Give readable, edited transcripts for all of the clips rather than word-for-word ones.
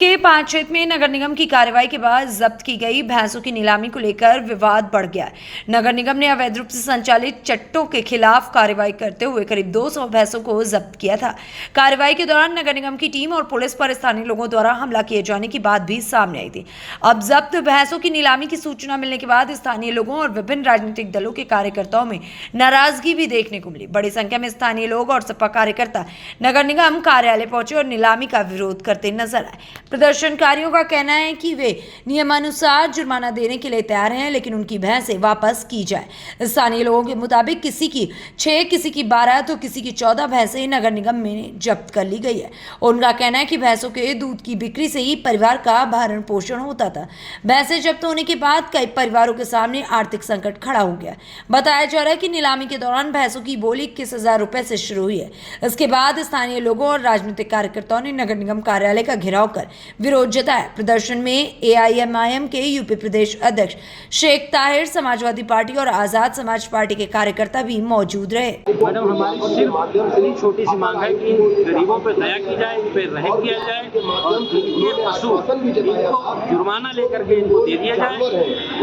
के पांच क्षेत्र में नगर निगम की कार्रवाई के बाद जब्त की गई भैंसों की नीलामी को लेकर विवाद बढ़ गया है। नगर निगम ने अवैध रूप से संचालित चट्टों के खिलाफ कार्रवाई करते हुए करीब 200 भैंसों को जब्त किया था। कार्रवाई के दौरान नगर निगम की टीम और पुलिस पर स्थानीय लोगों द्वारा हमला किए जाने की बात भी सामने आई थी। अब जब्त भैंसों की नीलामी की सूचना मिलने के बाद स्थानीय लोगों और विभिन्न राजनीतिक दलों के कार्यकर्ताओं में नाराजगी भी देखने को मिली। बड़ी संख्या में स्थानीय लोग और सपा कार्यकर्ता नगर निगम कार्यालय पहुंचे और नीलामी का विरोध करते नजर आए। प्रदर्शनकारियों का कहना है कि वे नियमानुसार जुर्माना देने के लिए तैयार हैं, लेकिन उनकी भैंसें वापस की जाए। स्थानीय लोगों के मुताबिक किसी की 6, किसी की 12 तो किसी की 14 भैंसें नगर निगम में जब्त कर ली गई है। उनका कहना है कि भैंसों के दूध की बिक्री से ही परिवार का भरण पोषण होता था। भैंसें जब्त होने के बाद कई परिवारों के सामने आर्थिक संकट खड़ा हो गया। बताया जा रहा है कि नीलामी के दौरान भैंसों की बोली 21,000 रुपए से शुरू हुई है। इसके बाद स्थानीय लोगों और राजनीतिक कार्यकर्ताओं ने नगर निगम कार्यालय का घेराव कर विरोध जताया। प्रदर्शन में एआईएमआईएम के यूपी प्रदेश अध्यक्ष शेख ताहिर, समाजवादी पार्टी और आजाद समाज पार्टी के कार्यकर्ता भी मौजूद रहे। मैडम, हमारी सिर्फ इतनी छोटी सी मांग है कि इन गरीबों पर दया की जाए, इन पर रहम किया जाए और ये पशु इनको जुर्माना लेकर के इनको दे दिया जाए।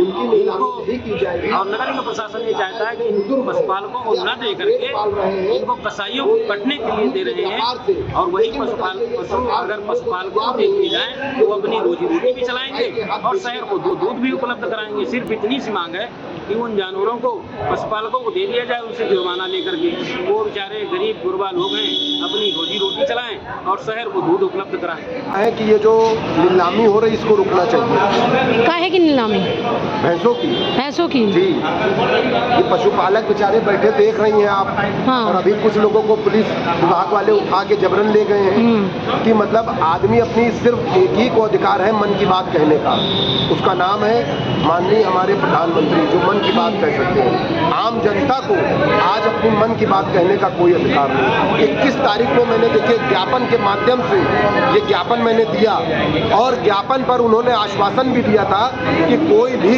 इनको और नगर निगम प्रशासन ये चाहता है कि इन पशुपालकों को न दे करके इनको कसाईयों को कटने के लिए दे रहे हैं और वही पशु अगर पशुपालकों को दे दिए जाए तो वो अपनी रोजी रोटी भी चलाएंगे और शहर को दूध भी उपलब्ध कराएंगे। सिर्फ इतनी सी मांग है कि उन जानवरों को पशुपालकों को दे दिया जाए, उनसे जुर्माना लेकर के वो बेचारे गरीब गुरबा लोग हैं अपनी रोजी रोटी चलाएं और शहर को दूध उपलब्ध कराएं। है कि ये जो नीलामी हो रही इसको रुकना चाहिए। काहे की नीलामी? भैंसों की जी। ये पशुपालक बेचारे बैठे देख रही हैं आप। हाँ। और अभी कुछ लोगों को पुलिस विभाग वाले उठा के जबरन ले गए हैं कि मतलब आदमी अपनी सिर्फ एक ही को अधिकार है मन की बात कहने का, उसका नाम है माननीय हमारे प्रधानमंत्री, जो मन की बात कह सकते हैं। आम जनता को आज अपनी मन की बात कहने का कोई अधिकार नहीं। 21 तारीख में मैंने देखिए ज्ञापन के माध्यम से ये ज्ञापन मैंने दिया और ज्ञापन पर उन्होंने आश्वासन भी दिया था कि कोई भी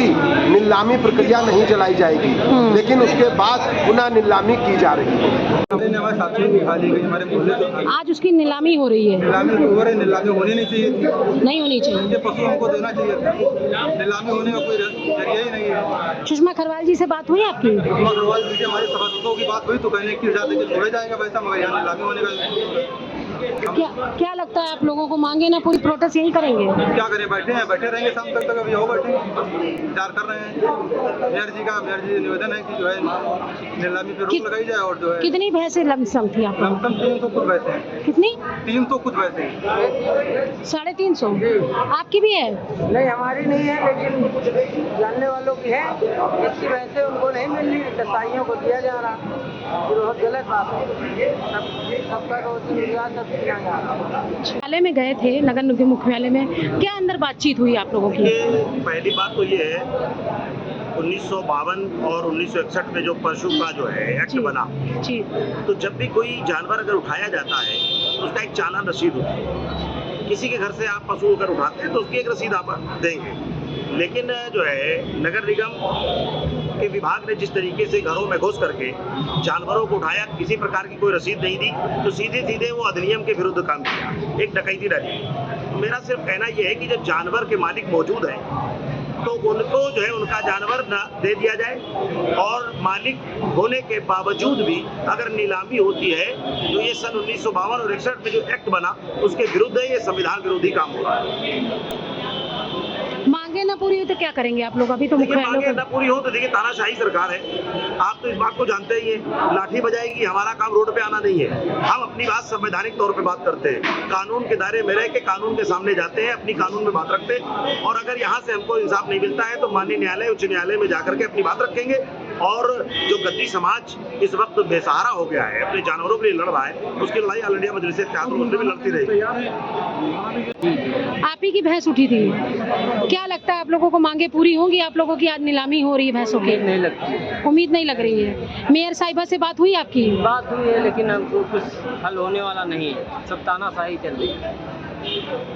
नीलामी प्रक्रिया नहीं चलाई जाएगी, लेकिन उसके बाद पुनः नीलामी की जा रही है। आज उसकी नीलामी हो रही है। नीलामी होनी नहीं चाहिए थी। नहीं होनी चाहिए। ये पशु हमको देना चाहिए था। नीलामी होने का कोई जरिया ही नहीं है। सुषमा खरवाल जी से बात हुई आपकी? सुषमा खरवाल जी से हमारे सभासदों की बात हुई तो कहने की जाते कि छोड़ा जाएगा पैसा, मगर यहाँ नीलामी होने का क्या लगता है आप लोगों को? मांगे ना पूरी प्रोटेस्ट यही करेंगे? क्या करें, बैठे रहेंगे शाम तक अभी हो बैठे विचार कर रहे हैं। मेयर जी निवेदन है कि जो है नीलामी पे रोक लगाई जाए। और जो है कितनी भैंसें लमसम थी आप? लमसम 300 कुछ भैंसे हैं। कितनी? 300 कुछ भैंसे हैं। 350? आपकी भी है? नहीं, हमारी नहीं है, लेकिन जानने वालों की है। जिसकी वैसे उनको नहीं मिल रही, कसाईयों को दिया जा रहा, बहुत गलत बात है। सबका रोजी रोजगार सब किया जा रहा। मुख्यालय में गए थे, नगर निगम मुख्यालय में, क्या अंदर बातचीत हुई आप लोगों की? पहली बात तो ये है 1952 और 1961 में जो पशु का जो है एक्ट बना, जी। तो जब भी कोई जानवर अगर उठाया जाता है तो उसका एक चालान रसीद होती है। किसी के घर से आप पशु अगर उठाते हैं तो उसकी एक रसीद आप देंगे, लेकिन जो है नगर निगम के विभाग ने जिस तरीके से घरों में घुस करके जानवरों को उठाया, किसी प्रकार की कोई रसीद नहीं दी, तो सीधे वो अधिनियम के विरुद्ध काम किया, एक डकैती डाली। तो मेरा सिर्फ कहना यह है कि जब जानवर के मालिक मौजूद हैं तो उनको जो है उनका जानवर न दे दिया जाए, और मालिक होने के बावजूद भी अगर नीलामी होती है तो ये सन 1952 और 61 में जो एक्ट बना उसके विरुद्ध है। ये संविधान विरोधी काम हो रहा है। मांगे ना पूरी हो तो क्या करेंगे आप लोग? अभी तो मांगे ना पूरी हो तो देखिए तानाशाही सरकार है, आप तो इस बात को जानते ही हैं। लाठी बजाएगी, हमारा काम रोड पे आना नहीं है। हम अपनी बात संवैधानिक तौर पे बात करते हैं, कानून के दायरे में रह के कानून के सामने जाते हैं, अपनी कानून में बात रखते हैं, और अगर यहाँ से हमको इंसाफ नहीं मिलता है तो माननीय न्यायालय, उच्च न्यायालय में जाकर के अपनी बात रखेंगे। और जो गद्दी समाज इस वक्त बेसहारा हो गया है, अपने जानवरों के लिए लड़ रहा है, उसकी लड़ाई ऑल इंडिया मजलिस इत्तेहाद मुस्लिम में लड़ती रहेगी। आप ही की भैंस उठी थी, क्या लगता है आप लोगों को मांगे पूरी होंगी? आप लोगों की आज नीलामी हो रही है भैंसों की, नहीं लगती। उम्मीद नहीं लग रही है। मेयर साहिबा से बात हुई आपकी? बात हुई है, लेकिन हमको कुछ हल होने वाला नहीं है। सब तानाशाही चल रही है।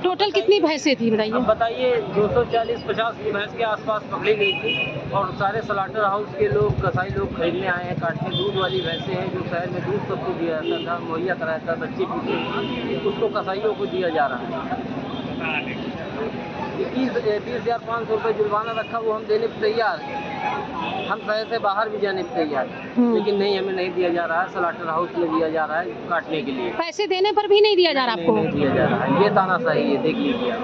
टोटल कितनी भैंसें थी बताइए? अब बताइए, 240-50 की भैंस के आसपास पकड़ी गई थी, और सारे स्लॉटर हाउस के लोग, कसाई लोग खरीदने आए हैं काटने। दूध वाली भैंसें हैं जो शहर में दूध सबको दिया जाता था, मुहैया कराया था, बच्चे पीते, उसको कसाईयों को दिया जा रहा है। 20,500 जुर्माना रखा, वो हम देने पर तैयार हैं। हम शहर से बाहर भी जाने पर तैयार हैं, लेकिन नहीं, हमें नहीं दिया जा रहा है। स्लॉटर हाउस में दिया जा रहा है काटने के लिए, पैसे देने पर भी नहीं दिया जा रहा आपको? नहीं दिया जा रहा है। ये तानाशाही है, देख लीजिए आप।